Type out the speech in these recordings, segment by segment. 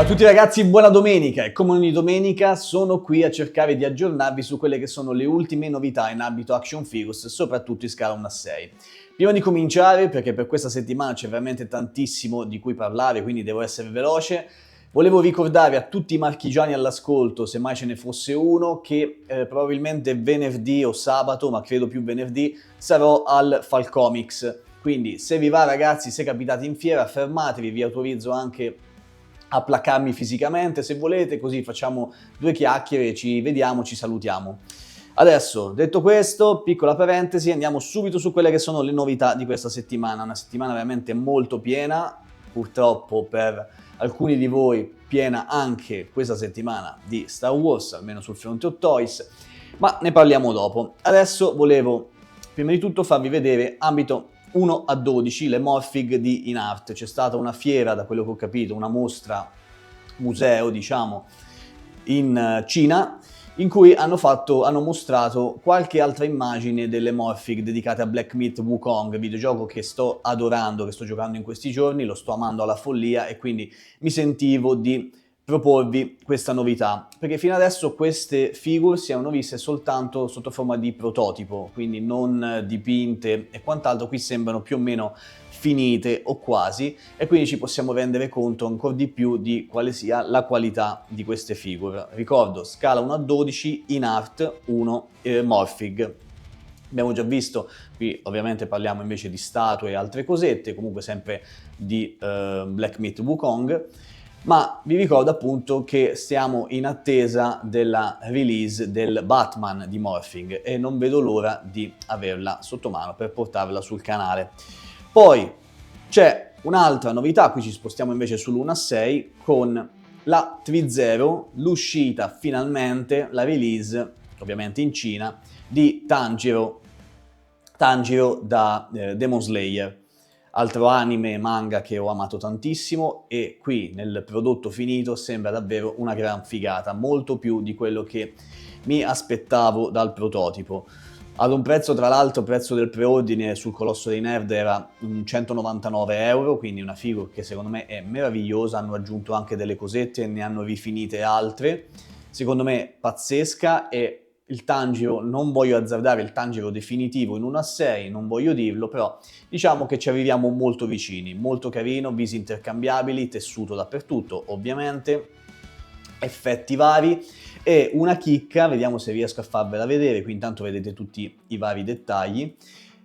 Ciao a tutti ragazzi, buona domenica e come ogni domenica sono qui a cercare di aggiornarvi su quelle che sono le ultime novità in ambito action figures, soprattutto in scala 1-6. Prima di cominciare, perché per questa settimana c'è veramente tantissimo di cui parlare, quindi devo essere veloce, volevo ricordare a tutti i marchigiani all'ascolto, se mai ce ne fosse uno, che probabilmente venerdì o sabato, ma credo più venerdì, sarò al Falcomics. Quindi se vi va ragazzi, se capitate in fiera, fermatevi, vi autorizzo anche a placarmi fisicamente se volete, così facciamo due chiacchiere, ci vediamo, ci salutiamo. Adesso, detto questo, piccola parentesi, andiamo subito su quelle che sono le novità di questa settimana. Una settimana veramente molto piena, purtroppo per alcuni di voi piena anche questa settimana di Star Wars, almeno sul fronte Hot Toys, ma ne parliamo dopo. Adesso volevo prima di tutto farvi vedere ambito 1-12, le Morphig di InArt. C'è stata una fiera, da quello che ho capito, una mostra museo, diciamo, in Cina, in cui hanno mostrato qualche altra immagine delle Morphig dedicate a Black Myth Wukong, videogioco che sto adorando, che sto giocando in questi giorni, lo sto amando alla follia e quindi mi sentivo di proporvi questa novità, perché fino adesso queste figure si erano viste soltanto sotto forma di prototipo, quindi non dipinte e quant'altro. Qui sembrano più o meno finite o quasi, e quindi ci possiamo rendere conto ancora di più di quale sia la qualità di queste figure. Ricordo, scala 1-12, InArt 1, Morphig. Abbiamo già visto, qui ovviamente parliamo invece di statue e altre cosette, comunque sempre di Black Myth Wukong, ma vi ricordo appunto che stiamo in attesa della release del Batman di Morphing e non vedo l'ora di averla sotto mano per portarla sul canale. Poi c'è un'altra novità, qui ci spostiamo invece sull'1-6 con la 3-0, l'uscita finalmente, la release ovviamente in Cina di Tanjiro da Demon Slayer. Altro anime e manga che ho amato tantissimo, e qui nel prodotto finito sembra davvero una gran figata, molto più di quello che mi aspettavo dal prototipo. Ad un prezzo, tra l'altro, prezzo del preordine sul Colosso dei Nerd era 199 euro, quindi una figura che secondo me è meravigliosa. Hanno aggiunto anche delle cosette e ne hanno rifinite altre, secondo me pazzesca. E il Tanjiro, non voglio azzardare il Tanjiro definitivo in 1-6, non voglio dirlo, però diciamo che ci arriviamo molto vicini, molto carino, visi intercambiabili, tessuto dappertutto ovviamente, effetti vari e una chicca, vediamo se riesco a farvela vedere, qui intanto vedete tutti i vari dettagli,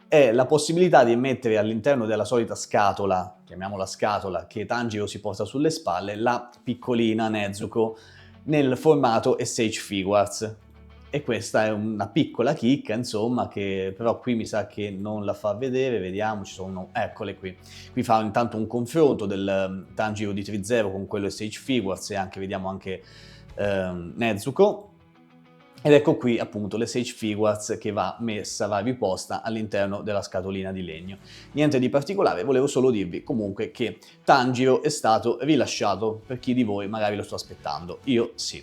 è la possibilità di mettere all'interno della solita scatola, chiamiamola scatola, che Tanjiro si porta sulle spalle, la piccolina Nezuko nel formato Sage Figuarts. E questa è una piccola chicca, insomma, che però qui mi sa che non la fa vedere, vediamo, ci sono, eccole qui. Qui fa intanto un confronto del Tanjiro di 3-0 con quello Sage Figuarts e anche, vediamo anche Nezuko. Ed ecco qui appunto le Sage Figuarts che va riposta all'interno della scatolina di legno. Niente di particolare, volevo solo dirvi comunque che Tanjiro è stato rilasciato, per chi di voi magari lo sto aspettando, io sì.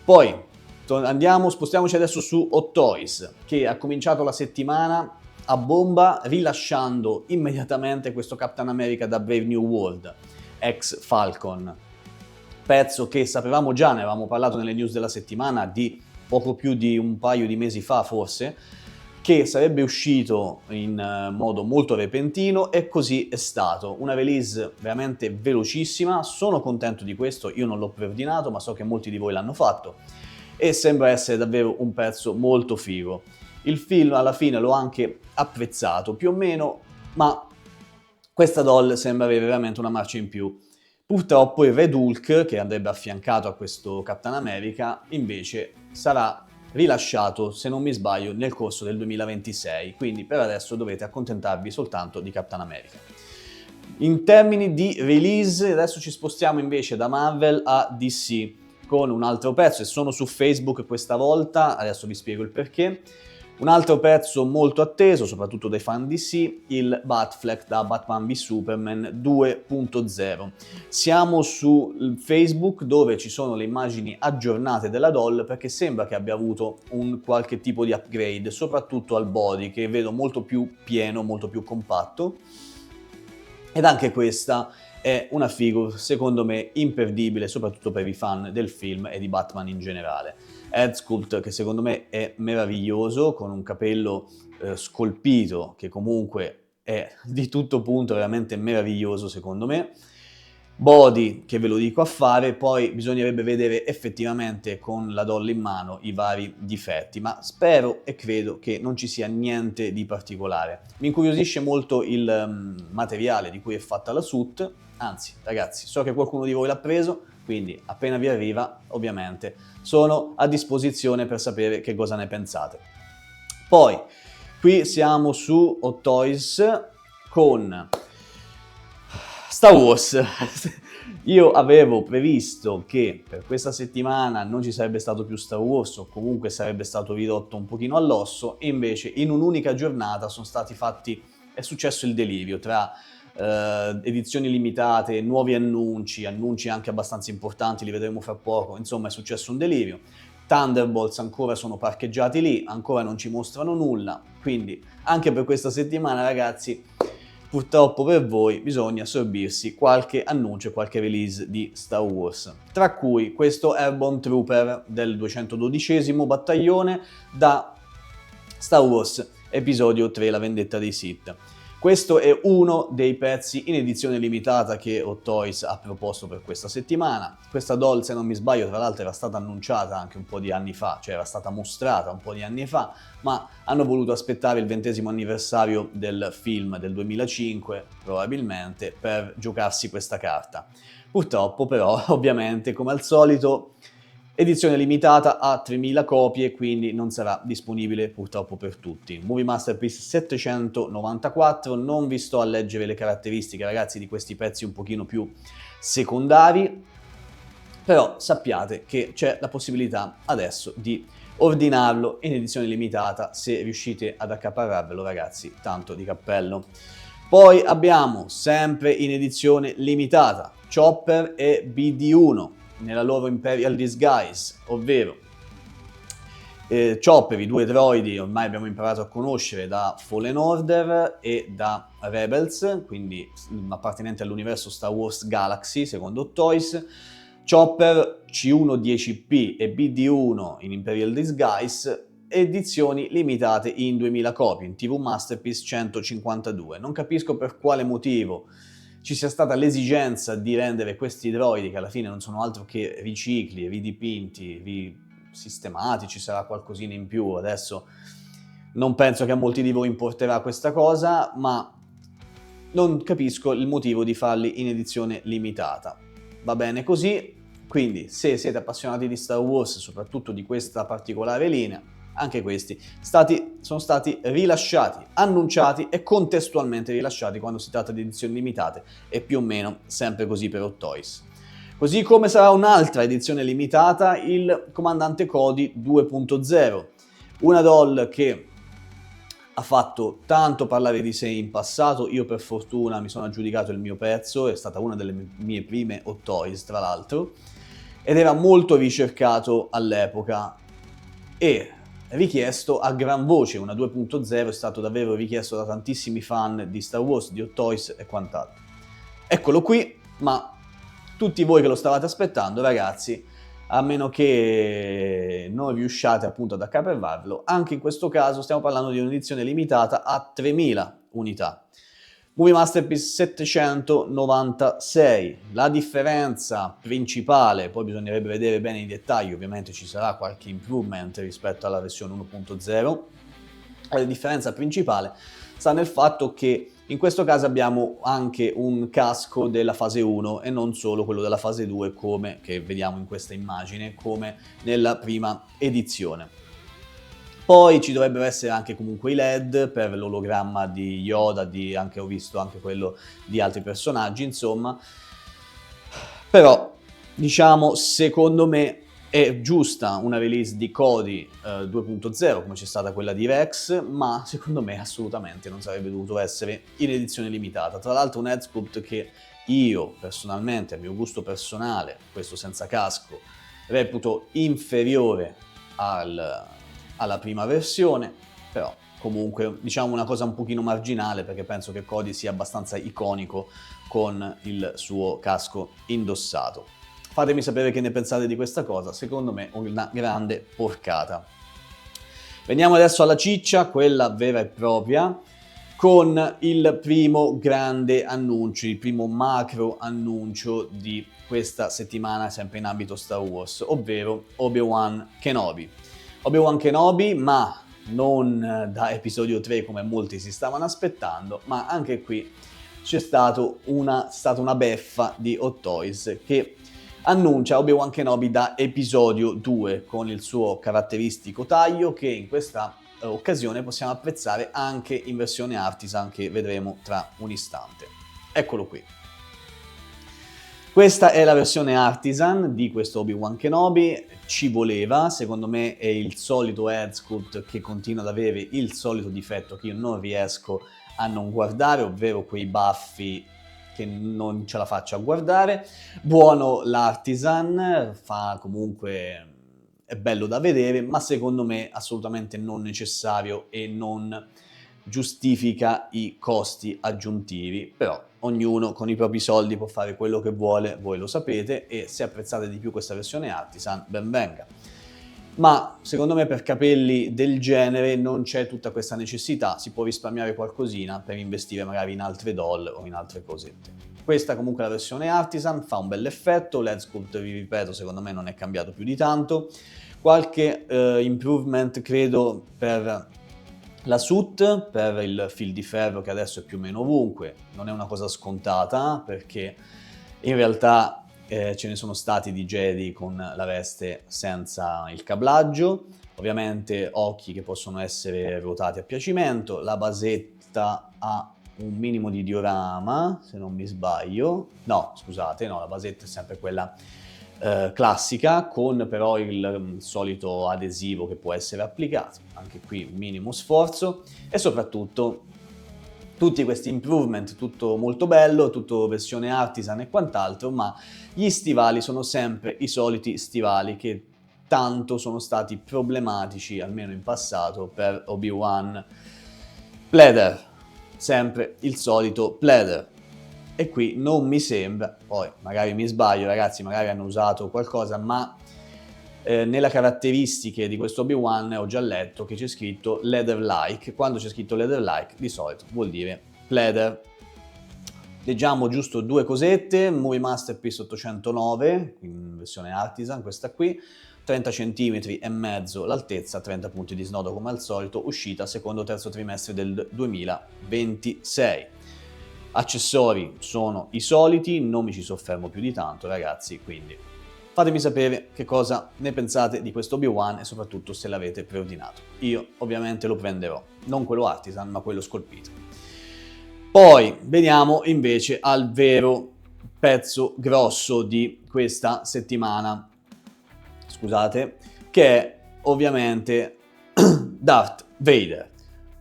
Poi spostiamoci adesso su Hot Toys, che ha cominciato la settimana a bomba rilasciando immediatamente questo Captain America da Brave New World, ex Falcon, pezzo che sapevamo già, ne avevamo parlato nelle news della settimana di poco più di un paio di mesi fa forse, che sarebbe uscito in modo molto repentino, e così è stato. Una release veramente velocissima, sono contento di questo, io non l'ho preordinato ma so che molti di voi l'hanno fatto e sembra essere davvero un pezzo molto figo. Il film alla fine l'ho anche apprezzato più o meno, ma questa doll sembra avere veramente una marcia in più. Purtroppo il Red Hulk, che andrebbe affiancato a questo Captain America, invece sarà rilasciato, se non mi sbaglio, nel corso del 2026, quindi per adesso dovete accontentarvi soltanto di Captain America. In termini di release, adesso ci spostiamo invece da Marvel a DC con un altro pezzo, e sono su Facebook questa volta, adesso vi spiego il perché. Un altro pezzo molto atteso, soprattutto dai fan DC, il Batfleck da Batman v Superman 2.0. Siamo su Facebook dove ci sono le immagini aggiornate della doll, perché sembra che abbia avuto un qualche tipo di upgrade, soprattutto al body, che vedo molto più pieno, molto più compatto. Ed anche questa è una figure secondo me imperdibile, soprattutto per i fan del film e di Batman in generale. Head sculpt che secondo me è meraviglioso, con un capello scolpito che comunque è di tutto punto veramente meraviglioso secondo me. Body che ve lo dico a fare, poi bisognerebbe vedere effettivamente con la doll in mano i vari difetti, ma spero e credo che non ci sia niente di particolare. Mi incuriosisce molto il materiale di cui è fatta la suit, anzi ragazzi, so che qualcuno di voi l'ha preso, quindi appena vi arriva ovviamente sono a disposizione per sapere che cosa ne pensate. Poi qui siamo su Hot Toys con Star Wars. Io avevo previsto che per questa settimana non ci sarebbe stato più Star Wars o comunque sarebbe stato ridotto un pochino all'osso e invece in un'unica giornata è successo il delirio tra edizioni limitate, nuovi annunci anche abbastanza importanti, li vedremo fra poco, insomma è successo un delirio. Thunderbolts ancora sono parcheggiati lì, ancora non ci mostrano nulla, quindi anche per questa settimana ragazzi purtroppo per voi bisogna sorbirsi qualche annuncio e qualche release di Star Wars, tra cui questo Airborne Trooper del 212° battaglione da Star Wars Episodio 3 La vendetta dei Sith. Questo è uno dei pezzi in edizione limitata che Hot Toys ha proposto per questa settimana. Questa doll, se non mi sbaglio, tra l'altro era stata annunciata anche un po' di anni fa, cioè era stata mostrata un po' di anni fa, ma hanno voluto aspettare il 20° anniversario del film del 2005, probabilmente, per giocarsi questa carta. Purtroppo però, ovviamente, come al solito, edizione limitata a 3.000 copie, quindi non sarà disponibile purtroppo per tutti. Movie Masterpiece 794, non vi sto a leggere le caratteristiche ragazzi di questi pezzi un pochino più secondari, però sappiate che c'è la possibilità adesso di ordinarlo in edizione limitata, se riuscite ad accaparrarvelo ragazzi, tanto di cappello. Poi abbiamo sempre in edizione limitata Chopper e BD-1 nella loro Imperial Disguise, ovvero Chopper, i due droidi ormai abbiamo imparato a conoscere da Fallen Order e da Rebels, quindi appartenenti all'universo Star Wars Galaxy secondo Hot Toys. Chopper C1-10P e BD-1 in Imperial Disguise, edizioni limitate in 2000 copie, in TV Masterpiece 152. Non capisco per quale motivo ci sia stata l'esigenza di rendere questi droidi, che alla fine non sono altro che ricicli, ridipinti, risistemati, ci sarà qualcosina in più, adesso non penso che a molti di voi importerà questa cosa, ma non capisco il motivo di farli in edizione limitata. Va bene così, quindi se siete appassionati di Star Wars, soprattutto di questa particolare linea, anche questi sono stati rilasciati, annunciati e contestualmente rilasciati quando si tratta di edizioni limitate, e più o meno sempre così per Hot Toys. Così come sarà un'altra edizione limitata, il Comandante Cody 2.0, una doll che ha fatto tanto parlare di sé in passato. Io per fortuna mi sono aggiudicato il mio pezzo, è stata una delle mie prime Hot Toys tra l'altro, ed era molto ricercato all'epoca e richiesto a gran voce. Una 2.0 è stato davvero richiesto da tantissimi fan di Star Wars, di Hot Toys e quant'altro. Eccolo qui, ma tutti voi che lo stavate aspettando ragazzi, a meno che non riusciate appunto ad accaparrarlo, anche in questo caso stiamo parlando di un'edizione limitata a 3.000 unità. Movie Masterpiece 796, la differenza principale, poi bisognerebbe vedere bene i dettagli, ovviamente ci sarà qualche improvement rispetto alla versione 1.0, la differenza principale sta nel fatto che in questo caso abbiamo anche un casco della fase 1 e non solo quello della fase 2 come che vediamo in questa immagine, come nella prima edizione. Poi ci dovrebbero essere anche comunque i LED per l'ologramma di Yoda, ho visto anche quello di altri personaggi, insomma. Però, diciamo, secondo me è giusta una release di Cody 2.0 come c'è stata quella di Rex, ma secondo me assolutamente non sarebbe dovuto essere in edizione limitata. Tra l'altro un head sculpt che io personalmente, a mio gusto personale, questo senza casco, reputo inferiore alla prima versione, però comunque diciamo una cosa un pochino marginale, perché penso che Cody sia abbastanza iconico con il suo casco indossato. Fatemi sapere che ne pensate di questa cosa, secondo me una grande porcata. Veniamo adesso alla ciccia, quella vera e propria, con il primo grande annuncio, il primo macro annuncio di questa settimana, sempre in ambito Star Wars, ovvero Obi-Wan Kenobi. Obi-Wan Kenobi, ma non da episodio 3 come molti si stavano aspettando, ma anche qui c'è stata una beffa di Hot Toys che annuncia Obi-Wan Kenobi da episodio 2 con il suo caratteristico taglio che in questa occasione possiamo apprezzare anche in versione artisan che vedremo tra un istante. Eccolo qui. Questa è la versione artisan di questo Obi-Wan Kenobi, ci voleva, secondo me è il solito head sculpt che continua ad avere il solito difetto che io non riesco a non guardare, ovvero quei baffi che non ce la faccio a guardare. Buono l'artisan, fa comunque, è bello da vedere, ma secondo me assolutamente non necessario e non giustifica i costi aggiuntivi, però ognuno con i propri soldi può fare quello che vuole, voi lo sapete, e se apprezzate di più questa versione artisan, ben venga. Ma secondo me per capelli del genere non c'è tutta questa necessità, si può risparmiare qualcosina per investire magari in altre doll o in altre cosette. Questa comunque è la versione artisan, fa un bel effetto, l'head sculpt vi ripeto secondo me non è cambiato più di tanto, qualche improvement credo per la suit, per il fil di ferro che adesso è più o meno ovunque, non è una cosa scontata perché in realtà ce ne sono stati di Jedi con la veste senza il cablaggio, ovviamente occhi che possono essere ruotati a piacimento, la basetta ha un minimo di diorama, se non mi sbaglio, no scusate, no, la basetta è sempre quella classica, con però il solito adesivo che può essere applicato, anche qui minimo sforzo, e soprattutto tutti questi improvement, tutto molto bello, tutto versione artisan e quant'altro, ma gli stivali sono sempre i soliti stivali che tanto sono stati problematici, almeno in passato, per Obi-Wan. Pleather, sempre il solito pleather. E qui non mi sembra, poi magari mi sbaglio ragazzi, magari hanno usato qualcosa, ma nelle caratteristiche di questo Obi-Wan ho già letto che c'è scritto leather-like. Quando c'è scritto leather-like di solito vuol dire pleather. Leggiamo giusto due cosette, Movie Masterpiece 809, in versione artisan, questa qui, 30 cm e mezzo l'altezza, 30 punti di snodo come al solito, uscita secondo terzo trimestre del 2026. Accessori sono i soliti, non mi ci soffermo più di tanto ragazzi, quindi fatemi sapere che cosa ne pensate di questo Obi-Wan e soprattutto se l'avete preordinato. Io ovviamente lo prenderò, non quello artisan ma quello scolpito. Poi veniamo invece al vero pezzo grosso di questa settimana, scusate, che è ovviamente Darth Vader.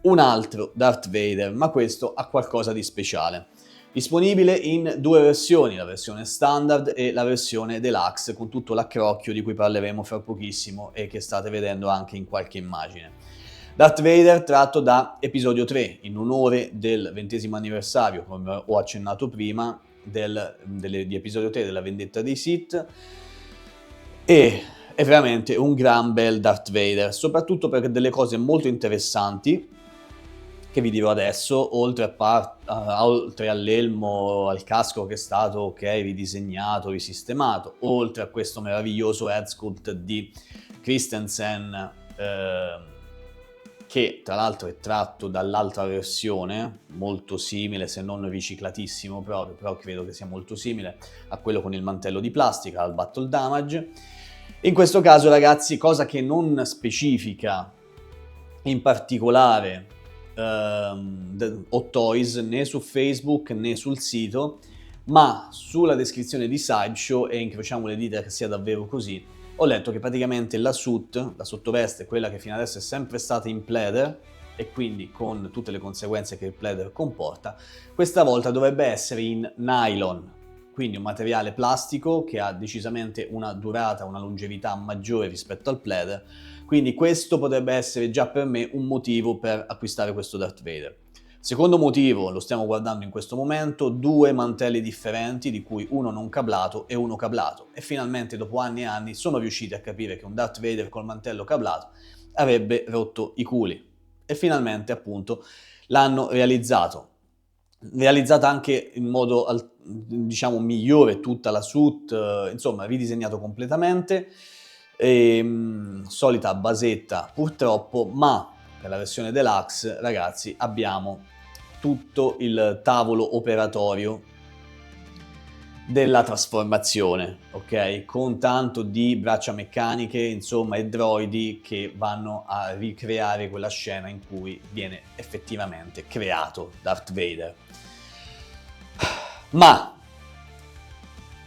Un altro Darth Vader, ma questo ha qualcosa di speciale. Disponibile in due versioni, la versione standard e la versione deluxe, con tutto l'accrocchio di cui parleremo fra pochissimo e che state vedendo anche in qualche immagine. Darth Vader tratto da episodio 3, in onore del 20° anniversario, come ho accennato prima, di episodio 3 della vendetta dei Sith, e è veramente un gran bel Darth Vader, soprattutto per delle cose molto interessanti che vi dirò adesso, oltre all'elmo, al casco che è stato ridisegnato, risistemato, oltre a questo meraviglioso head sculpt di Christensen, che tra l'altro è tratto dall'altra versione, molto simile, se non riciclatissimo proprio, però credo che sia molto simile a quello con il mantello di plastica, al Battle Damage. In questo caso ragazzi, cosa che non specifica in particolare Hot Toys né su Facebook né sul sito, ma sulla descrizione di Sideshow, e incrociamo le dita che sia davvero così, ho letto che praticamente la suit, la sottoveste, quella che fino adesso è sempre stata in pleather e quindi con tutte le conseguenze che il pleather comporta, questa volta dovrebbe essere in nylon, quindi un materiale plastico che ha decisamente una durata, una longevità maggiore rispetto al Pleather, quindi questo potrebbe essere già per me un motivo per acquistare questo Darth Vader. Secondo motivo, lo stiamo guardando in questo momento, 2 mantelli differenti, di cui uno non cablato e uno cablato, e finalmente dopo anni e anni sono riusciti a capire che un Darth Vader col mantello cablato avrebbe rotto i culi, e finalmente appunto l'hanno realizzata anche in modo diciamo migliore tutta la suit, insomma ridisegnato completamente, solita basetta purtroppo, ma per la versione deluxe, ragazzi, abbiamo tutto il tavolo operatorio della trasformazione, ok? Con tanto di braccia meccaniche, insomma, e droidi che vanno a ricreare quella scena in cui viene effettivamente creato Darth Vader. Ma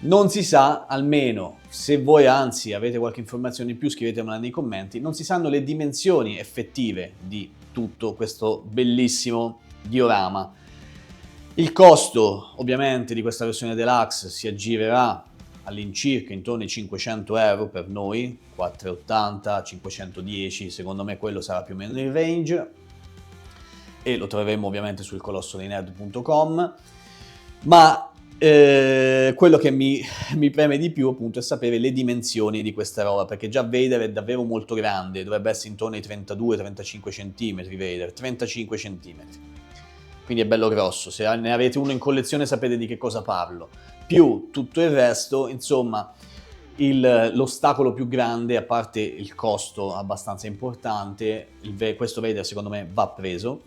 non si sa, almeno se voi anzi avete qualche informazione in più scrivetemela nei commenti, non si sanno le dimensioni effettive di tutto questo bellissimo diorama. Il costo ovviamente di questa versione deluxe si aggirerà all'incirca intorno ai 500 euro per noi, 480, 510, secondo me quello sarà più o meno il range, e lo troveremo ovviamente sul colossodeinerd.com, ma quello che mi preme di più appunto è sapere le dimensioni di questa roba, perché già Vader è davvero molto grande, dovrebbe essere intorno ai 32-35 cm Vader, 35 cm, quindi è bello grosso. Se ne avete uno in collezione sapete di che cosa parlo, più tutto il resto, insomma l'ostacolo più grande, a parte il costo abbastanza importante, questo Vader secondo me va preso,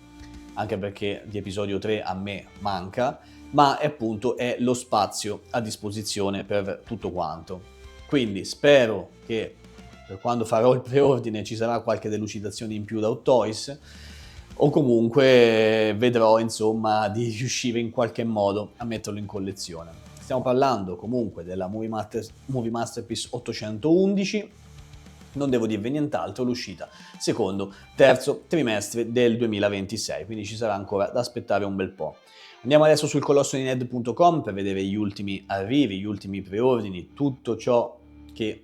anche perché di episodio 3 a me manca, ma appunto è lo spazio a disposizione per tutto quanto. Quindi spero che per quando farò il preordine ci sarà qualche delucidazione in più da Hot Toys, o comunque vedrò insomma di riuscire in qualche modo a metterlo in collezione. Stiamo parlando comunque della Movie Masterpiece 811, non devo dirvi nient'altro, l'uscita secondo terzo trimestre del 2026, quindi ci sarà ancora da aspettare un bel po'. Andiamo adesso sul colossodeinerd.com per vedere gli ultimi arrivi, gli ultimi preordini, tutto ciò che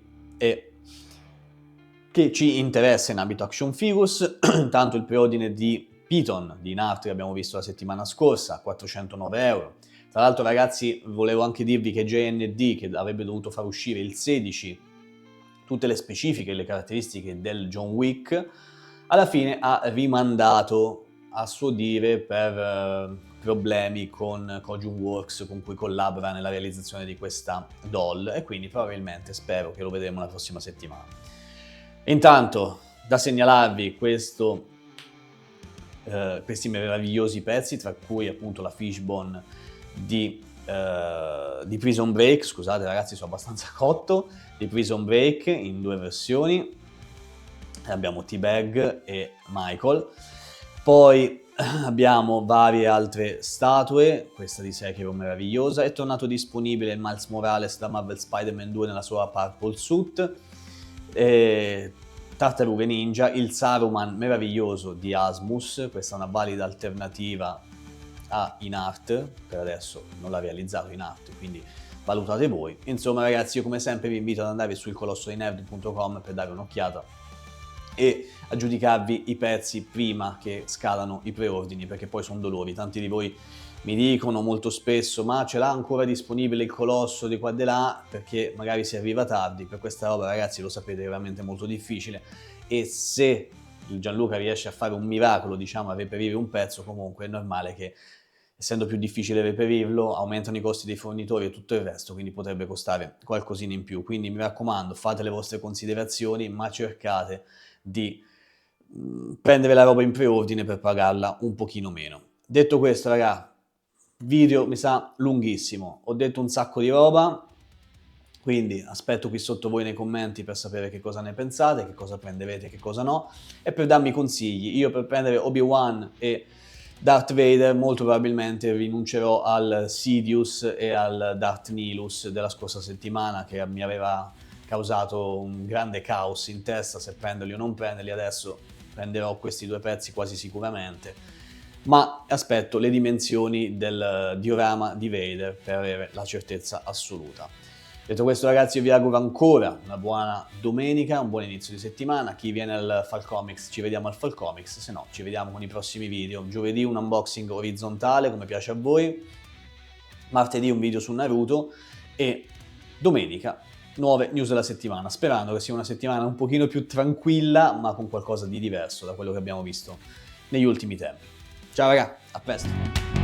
ci interessa in ambito action figures. Intanto il preordine di Python di Nart che abbiamo visto la settimana scorsa, 409 euro. Tra l'altro ragazzi volevo anche dirvi che JND, che avrebbe dovuto far uscire il 16 tutte le specifiche e le caratteristiche del John Wick, alla fine ha rimandato a suo dire per problemi con Kojun Works con cui collabora nella realizzazione di questa doll, e quindi probabilmente spero che lo vedremo la prossima settimana. Intanto da segnalarvi questi meravigliosi pezzi, tra cui appunto la Fishbone di Prison Break, scusate ragazzi sono abbastanza cotto, di Prison Break in 2 versioni, abbiamo T-Bag e Michael. Poi abbiamo varie altre statue, questa di Sekiro meravigliosa, è tornato disponibile il Miles Morales da Marvel Spider-Man 2 nella sua Purple Suit, Tartarughe Ninja, il Saruman meraviglioso di Asmus, questa è una valida alternativa a InArt, per adesso non l'ha realizzato InArt, quindi valutate voi. Insomma ragazzi, io come sempre vi invito ad andare sul colossodeinerd.com per dare un'occhiata e a giudicarvi i pezzi prima che scadano i preordini, perché poi sono dolori. Tanti di voi mi dicono molto spesso ma ce l'ha ancora disponibile il colosso di qua e di là, perché magari si arriva tardi. Per questa roba ragazzi lo sapete è veramente molto difficile, e se il Gianluca riesce a fare un miracolo, diciamo a reperire un pezzo, comunque è normale che essendo più difficile reperirlo aumentano i costi dei fornitori e tutto il resto, quindi potrebbe costare qualcosina in più. Quindi mi raccomando, fate le vostre considerazioni, ma cercate di prendere la roba in preordine per pagarla un pochino meno. Detto questo raga, video mi sa lunghissimo, ho detto un sacco di roba, quindi aspetto qui sotto voi nei commenti per sapere che cosa ne pensate, che cosa prenderete, che cosa no, e per darmi consigli. Io per prendere Obi-Wan e Darth Vader molto probabilmente rinuncerò al Sidious e al Darth Nihilus della scorsa settimana, che mi aveva causato un grande caos in testa se prenderli o non prenderli. Adesso prenderò questi 2 pezzi quasi sicuramente, ma aspetto le dimensioni del diorama di Vader per avere la certezza assoluta. Detto questo ragazzi, io vi auguro ancora una buona domenica, un buon inizio di settimana. Chi viene al Falcomics, ci vediamo al Falcomics, se no ci vediamo con i prossimi video. Giovedì un unboxing orizzontale come piace a voi, martedì un video su Naruto e domenica nuove news della settimana, sperando che sia una settimana un pochino più tranquilla ma con qualcosa di diverso da quello che abbiamo visto negli ultimi tempi. Ciao raga, a presto!